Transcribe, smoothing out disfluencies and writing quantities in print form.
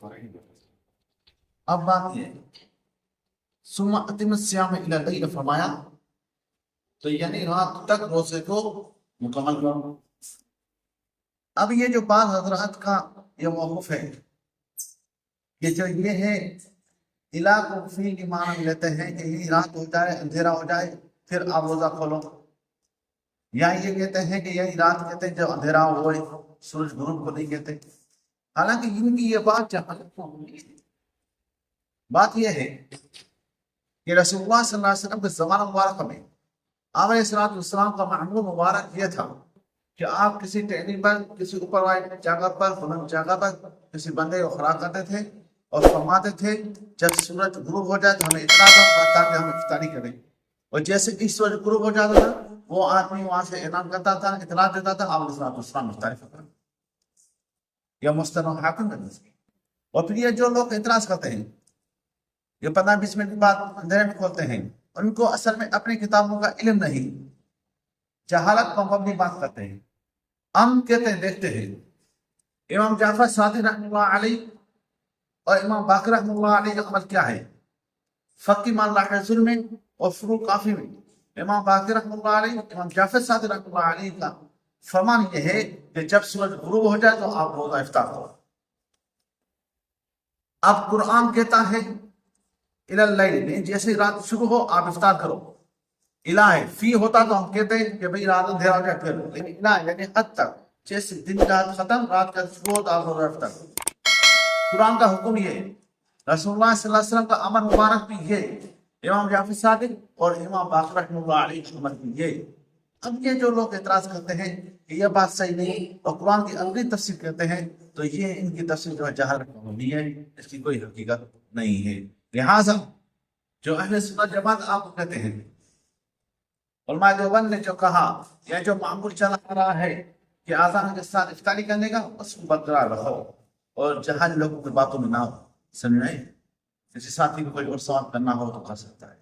اب بات یہ ثم اتم الصیام الی اللیل فرمایا تو یعنی رات تک روزے کو مکمل کرو. اب یہ جو بعض حضرات کا یہ موقف ہے کہ جو یہ ہے الہ کو فی کی معنی لیتے ہیں کہ یہ رات ہو جائے اندھیرا ہو جائے پھر آپ روزہ کھولو، یا یہ کہتے ہیں کہ یہی رات کہتے ہیں جب اندھیرا ہوئے سورج غروب کو نہیں کہتے. حالانکہ ان کی یہ بات جہالت کو ہوئی ہے. بات یہ ہے کہ رسول اللہ صلی اللہ علیہ وسلم کے زمانہ مبارک میں آپ علیہ السلام کا معمول مبارک یہ تھا کہ آپ کسی ٹہنی پر کسی اوپر والے جگہ پر بلند جگہ پر کسی بندے کو کھڑا کرتے تھے اور فرماتے تھے جب سورج غروب ہو جائے تو ہمیں اطلاع دو تاکہ ہم افطاری کریں. اور جیسے کہ سورج غروب ہو جاتا تھا وہ آدمی وہاں سے اعلان کرتا تھا اطلاع دیتا تھا آپ علیہ السلام افطاری فرمائیں. یہ مستند حاکم ہے. اور پھر یہ جو لوگ اعتراض کرتے ہیں یہ 15-20 منٹ کے بعد اندھیرے میں کھولتے ہیں ان کو اصل میں اپنی کتابوں کا علم نہیں، جہالت پر مبنی بات کرتے ہیں. ہم کہتے ہیں دیکھتے ہیں امام جعفر صادق رحمہ اللہ علیہ اور امام باقر رحمہ اللہ علیہ کا عمل کیا ہے. فقی مان لاحظ میں اور فروع کافی میں امام باقر رحمہ اللہ علیہ امام جعفر صادق رحمہ اللہ علیہ کا فرمان یہ ہے کہ جب سورج غروب ہو جائے تو آپ روزہ افطار کرو. اب قرآن کہتا ہے الی اللیل، جیسے رات شروع ہو آپ افطار کرو. الہ ہے، فی ہوتا تو ہم کہتے ہیں کہ بھئی رات اندھیرا ہو جائے پھر، لیکن الہ یعنی حد تک جیسے دن کا ختم رات کا شروع ہو تو آپ روزہ افطار کرو. قرآن کا حکم یہ ہے، رسول اللہ صلی اللہ علیہ وسلم کا امر مبارک بھی یہ، امام جعفر صادق اور امام باقر رحمہ اللہ علیہ کا عمل بھی یہ. اب یہ جو لوگ اعتراض کرتے ہیں کہ یہ بات صحیح نہیں اور قرآن کی اگلی تفسیر کرتے ہیں تو یہ ان کی تفسیر جو ہے جہالت پر مبنی ہے، اس کی کوئی حقیقت نہیں ہے. لہٰذا جو اہل سنت جماعت آپ کو کہتے ہیں، علماء دیوبند نے جو کہا یا جو معمول چلا آ رہا ہے کہ آزان کے ساتھ افطاری کرنے کا اس کو برقرار رکھو اور جہاز لوگوں کی باتوں میں نہ سمجھیں. کسی ساتھی کو کوئی اور سوال کرنا ہو تو کر سکتا ہے.